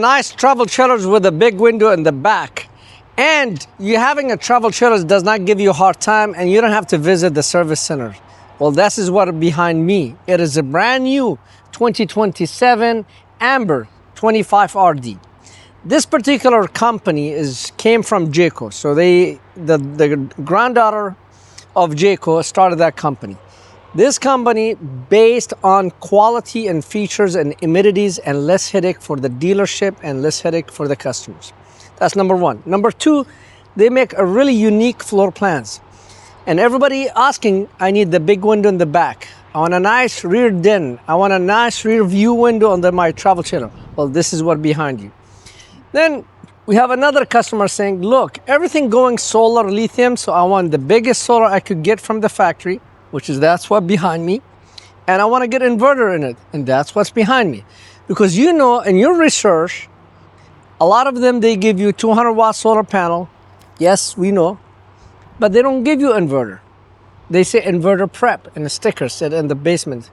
Nice travel trailers with a big window in the back. And you having a travel trailer does not give you a hard time, and you don't have to visit the service center. Well, this is what behind me. It is a brand new 2027 Ember 25RD. This particular company came from Jayco. So the granddaughter of Jayco started that company. This company based on quality and features and amenities and less headache for the dealership and less headache for the customers. That's number one. Number two, they make a really unique floor plans. And everybody asking, I need the big window in the back. I want a nice rear den. I want a nice rear view window on my travel trailer. Well, this is what behind you. Then we have another customer saying, look, everything going solar lithium, so I want the biggest solar I could get from the factory, that's what behind me. And I want to get inverter in it, and that's what's behind me. Because you know, in your research, a lot of them, they give you 200 watt solar panel. Yes, we know, but they don't give you inverter. They say inverter prep, and the sticker said in the basement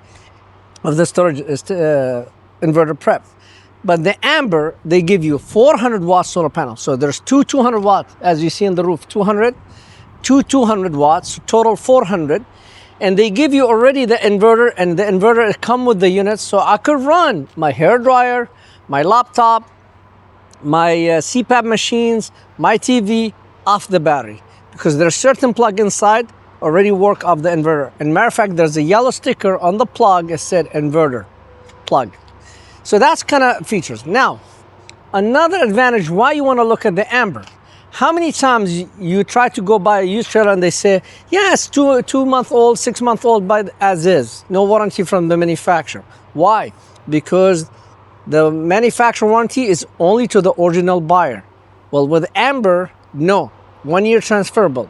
of the storage inverter prep. But the Ember, they give you 400 watt solar panels. So there's two 200 watt, as you see on the roof, 200, two 200 watts, total 400. And they give you already the inverter, and the inverter come with the unit. So I could run my hair dryer, my laptop, my CPAP machines, my TV off the battery. Because there's certain plug inside already work off the inverter. And matter of fact, there's a yellow sticker on the plug that said inverter plug. So that's kind of features. Now, another advantage why you want to look at the Ember. How many times you try to go buy a used trailer and they say, yes, 2-month-old, 6-month-old, buy as is. No warranty from the manufacturer. Why? Because the manufacturer warranty is only to the original buyer. Well, with Ember, no. 1 year transferable.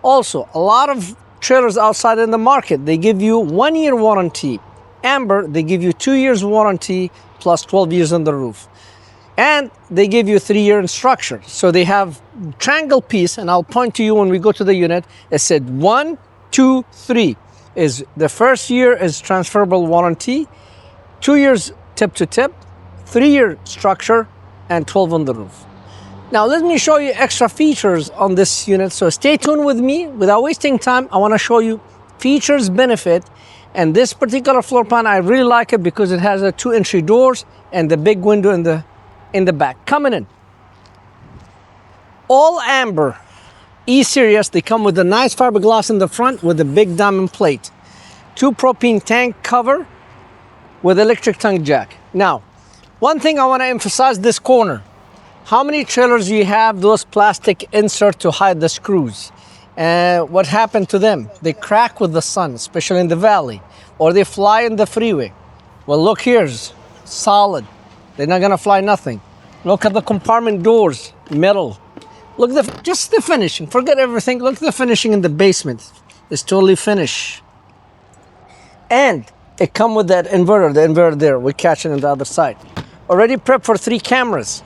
Also, a lot of trailers outside in the market, they give you 1 year warranty. Ember, they give you 2 years warranty plus 12 years on the roof. And they give you 3 year instruction. So they have triangle piece, and I'll point to you when we go to the unit. It said 1, 2, 3 is the first year is transferable warranty, 2 years tip to tip, 3 year structure, and 12 on the roof. Now let me show you extra features on this unit. So stay tuned with me. Without wasting time, I want to show you features, benefit. And this particular floor plan, I really like it because it has a 2 entry doors and the big window in the back. Coming in, all Ember E-Series, they come with a nice fiberglass in the front with a big diamond plate, 2 propane tank cover with electric tongue jack. Now, one thing I want to emphasize, this corner. How many trailers you have those plastic insert to hide the screws? What happened to them? They crack with the sun, especially in the valley, or they fly in the freeway. Well, look, here's solid. They're not gonna fly nothing. Look at the compartment doors, metal. Look at just the finishing. Forget everything. Look at the finishing in the basement. It's totally finished. And it come with that inverter. The inverter there. We catch it on the other side. Already prepped for 3 cameras.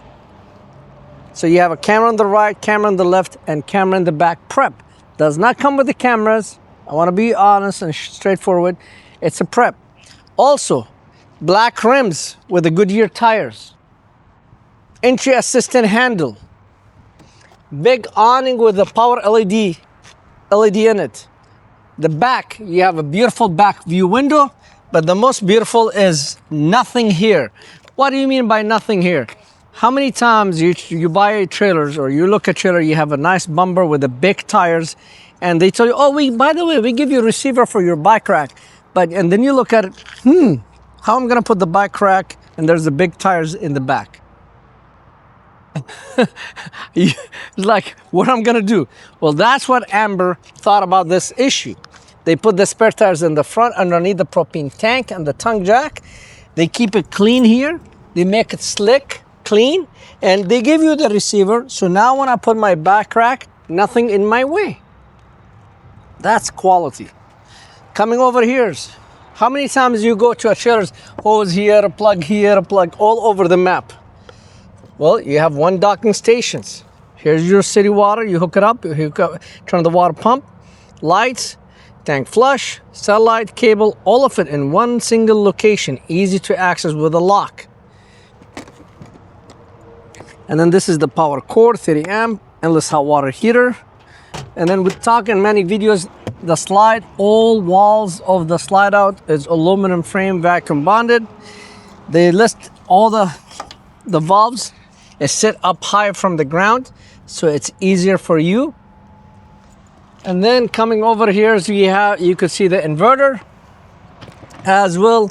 So you have a camera on the right, camera on the left, and camera in the back. Prep. Does not come with the cameras. I want to be honest and straightforward. It's a prep. Also, black rims with the Goodyear tires. Entry assistant handle. Big awning with a power LED in it. The back, you have a beautiful back view window, but the most beautiful is nothing here. What do you mean by nothing here? How many times you buy trailers or you look at trailer, you have a nice bumper with the big tires, and they tell you, oh, by the way, we give you a receiver for your bike rack. And then you look at it, how am I gonna put the bike rack and there's the big tires in the back? It's like, what I'm gonna do? Well, that's what Ember thought about this issue. They put the spare tires in the front underneath the propane tank and the tongue jack. They keep it clean here. They make it slick, clean, and they give you the receiver. So now when I put my bike rack, nothing in my way. That's quality. Coming over here, how many times you go to a trailer's hose here, a plug all over the map? Well, you have 1 docking stations. Here's your city water, you hook it up, turn the water pump, lights, tank flush, satellite cable, all of it in one single location, easy to access with a lock. And then this is the power cord, 30 amp, endless hot water heater. And then we talk in many videos, the slide, all walls of the slide out is aluminum frame vacuum bonded. They list all the valves is set up high from the ground, so it's easier for you. And then coming over here, so you could see the inverter as well.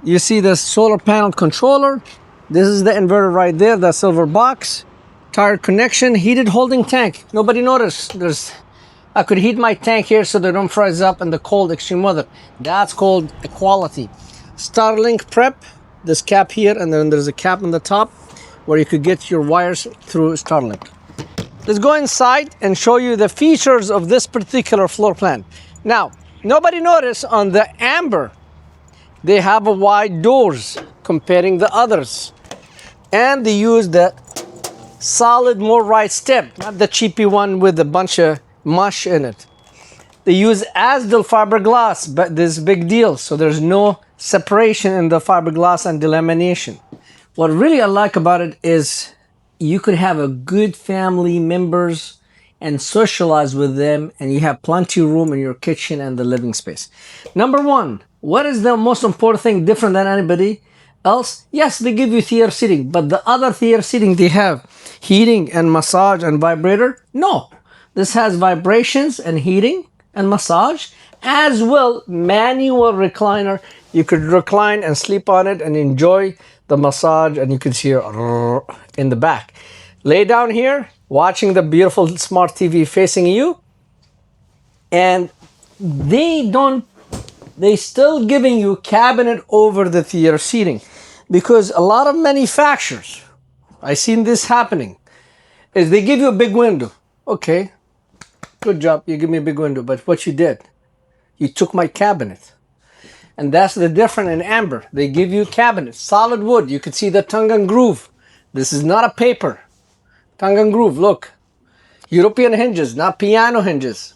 You see the solar panel controller. This is the inverter right there, the silver box. Tire connection, heated holding tank. Nobody noticed. I could heat my tank here so they don't freeze up in the cold extreme weather. That's called equality. Starlink prep, this cap here, and then there's a cap on the top where you could get your wires through Starlink. Let's go inside and show you the features of this particular floor plan. Now, nobody noticed on the Ember, they have a wide doors comparing the others. And they use the solid more right step, not the cheapy one with a bunch of mush in it. They use Asdel fiberglass, but this is a big deal, so there's no separation in the fiberglass and delamination. What really I like about it is you could have a good family members and socialize with them, and you have plenty of room in your kitchen and the living space. Number one, what is the most important thing different than anybody else? Yes, they give you theater seating, but the other theater seating, they have heating and massage and vibrator. No, this has vibrations and heating and massage, as well manual recliner. You could recline and sleep on it and enjoy the massage, and you could see in the back. Lay down here, watching the beautiful smart TV facing you, and they still giving you cabinet over the theater seating, because a lot of manufacturers, I seen this happening, is they give you a big window. Okay, good job, you give me a big window, but what you did, you took my cabinet. And that's the difference in Ember. They give you cabinets, solid wood. You can see the tongue and groove. This is not a paper. Tongue and groove, look. European hinges, not piano hinges.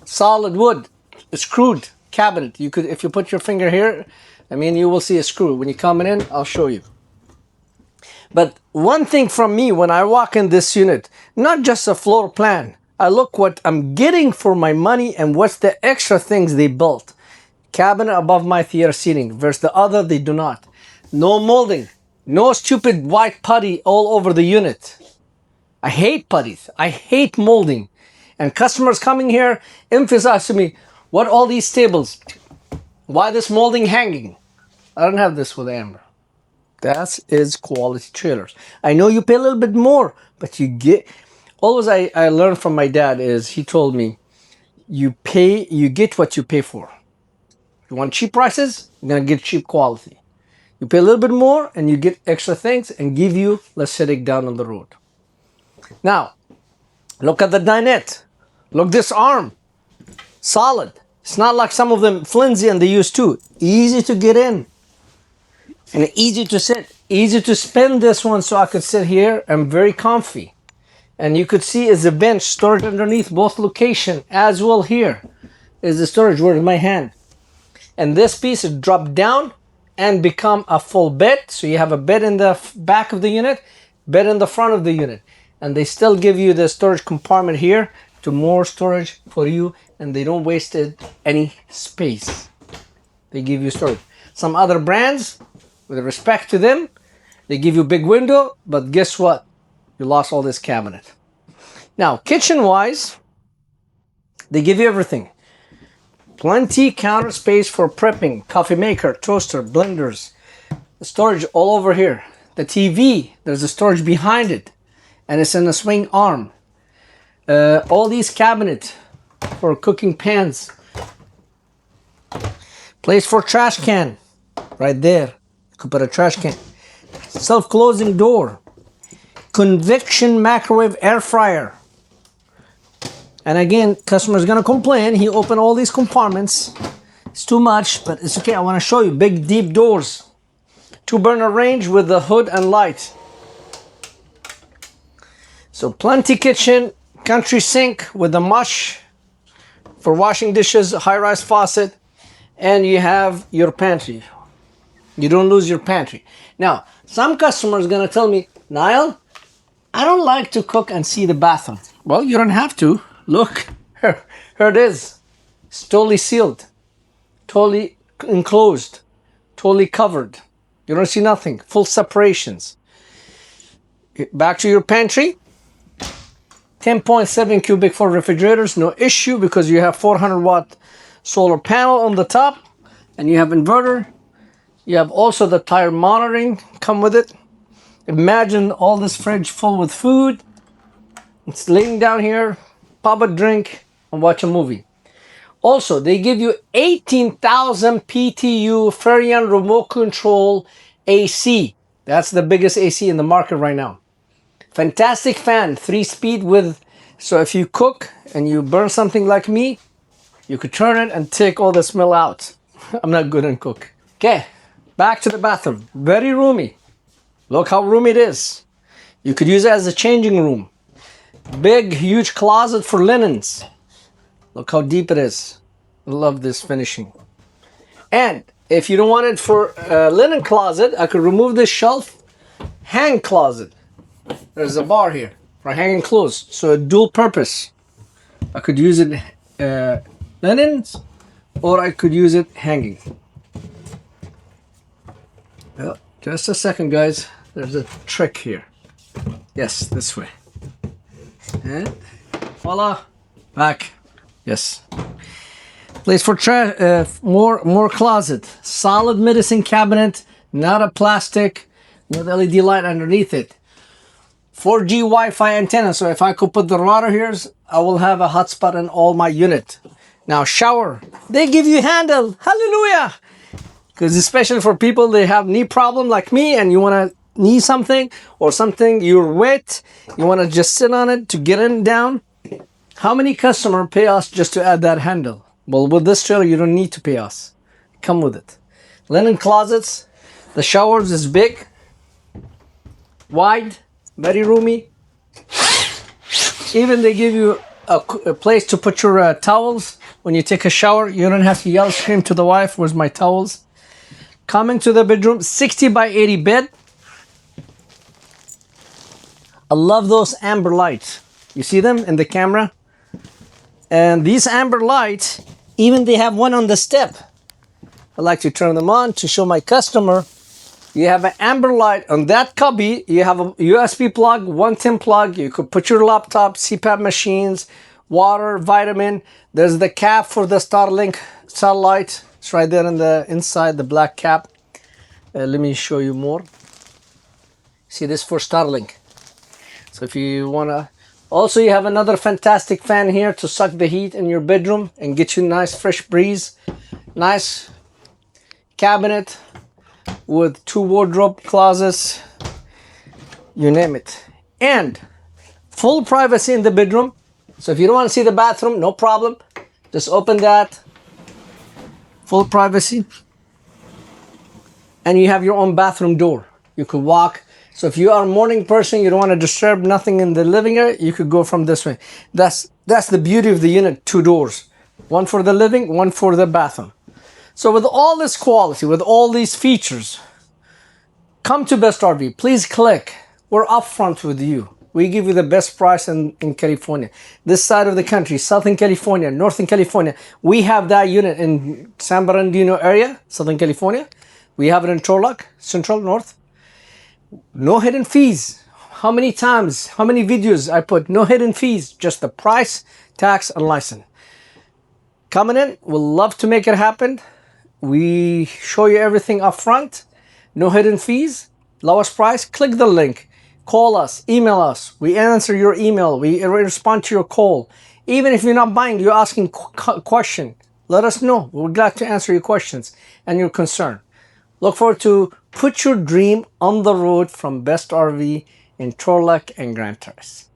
Solid wood, screwed cabinet. You could, if you put your finger here, I mean, you will see a screw. When you're coming in, I'll show you. But one thing from me, when I walk in this unit, not just a floor plan, I look what I'm getting for my money and what's the extra things they built. Cabinet above my theater seating versus the other, they do not. No molding, no stupid white putty all over the unit. I hate putties, I hate molding. And customers coming here emphasize to me, what all these tables? Why this molding hanging? I don't have this with Ember. That is quality trailers. I know you pay a little bit more, but you get, always I learned from my dad is, he told me, you get what you pay for. You want cheap prices, you're gonna get cheap quality. You pay a little bit more and you get extra things and give you less headache down on the road. Now, look at the dinette. Look this arm, solid. It's not like some of them flimsy and they use too. Easy to get in and easy to sit. Easy to spin this one so I could sit here. I'm very comfy. And you could see is a bench, storage underneath both location as well. Here is the storage, where is my hand? And this piece is dropped down and become a full bed. So you have a bed in the back of the unit, bed in the front of the unit. And they still give you the storage compartment here to more storage for you, and they don't waste any space. They give you storage. Some other brands, with respect to them, they give you a big window, but guess what? You lost all this cabinet. Now, kitchen-wise, they give you everything. Plenty counter space for prepping, coffee maker, toaster, blenders. The storage all over here. The TV, there's a storage behind it, and it's in a swing arm. All these cabinets for cooking pans. Place for trash can, right there. You could put a trash can. Self-closing door. Convection microwave air fryer. And again, customer's gonna complain. He opened all these compartments. It's too much, but it's okay. I wanna show you big, deep doors. 2-burner range with the hood and light. So plenty kitchen, country sink with the mush for washing dishes, high-rise faucet, and you have your pantry. You don't lose your pantry. Now, some customers gonna tell me, Niall, I don't like to cook and see the bathroom. Well, you don't have to. Look, here it is. It's totally sealed, totally enclosed, totally covered. You don't see nothing. Full separations. Back to your pantry. 10.7 cubic for refrigerators, no issue because you have 400 watt solar panel on the top and you have inverter. You have also the tire monitoring come with it. Imagine all this fridge full with food. It's laying down here, pop a drink and watch a movie. Also, they give you 18,000 PTU Furrion remote control AC. That's the biggest AC in the market right now. Fantastic fan, 3-speed with, so if you cook and you burn something like me, you could turn it and take all the smell out. I'm not good at cook. Okay, back to the bathroom. Very roomy. Look how roomy it is. You could use it as a changing room. Big, huge closet for linens. Look how deep it is. I love this finishing. And if you don't want it for a linen closet, I could remove this shelf, hang closet. There's a bar here for hanging clothes. So a dual purpose. I could use it linens or I could use it hanging. Well, just a second, guys. There's a trick here. Yes, this way. And voila, back. Yes. Place for trash. More closet. Solid medicine cabinet, not a plastic, with LED light underneath it. 4G Wi-Fi antenna. So if I could put the router here, I will have a hotspot in all my unit. Now shower. They give you handle. Hallelujah. Because especially for people they have knee problem like me and you want to knee something or something, you're wet, you want to just sit on it to get in down. How many customers pay us just to add that handle? Well, with this trailer, you don't need to pay us. Come with it. Linen closets. The showers is big, wide, very roomy. Even they give you a place to put your towels. When you take a shower, you don't have to yell, scream to the wife, where's my towels? Come into the bedroom, 60 by 80 bed. I love those amber lights. You see them in the camera? And these amber lights, even they have one on the step. I like to turn them on to show my customer. You have an amber light on that cubby. You have a USB plug, 110 plug. You could put your laptop, CPAP machines, water, vitamin. There's the cap for the Starlink satellite. It's right there in the inside, the black cap. Let me show you more. See this for Starlink. So if you wanna, also you have another fantastic fan here to suck the heat in your bedroom and get you nice fresh breeze. Nice cabinet with 2 wardrobe closets, you name it. And full privacy in the bedroom. So if you don't want to see the bathroom, no problem. Just open that. Full privacy. And you have your own bathroom door. You could walk. So if you are a morning person, you don't want to disturb nothing in the living area, you could go from this way. That's the beauty of the unit, 2 doors. One for the living, one for the bathroom. So with all this quality, with all these features, come to Best RV. Please click. We're upfront with you. We give you the best price in California. This side of the country, Southern California, Northern California. We have that unit in San Bernardino area, Southern California. We have it in Turlock, Central, North. No hidden fees. How many times, how many videos I put? No hidden fees, just the price, tax, and license. Coming in, we'll love to make it happen. We show you everything up front. No hidden fees, lowest price. Click the link. Call us, email us. We answer your email. We respond to your call. Even if you're not buying, you're asking question. Let us know. We're glad to answer your questions and your concern. Look forward to put your dream on the road from Best RV in Turlock and Grand Terrace.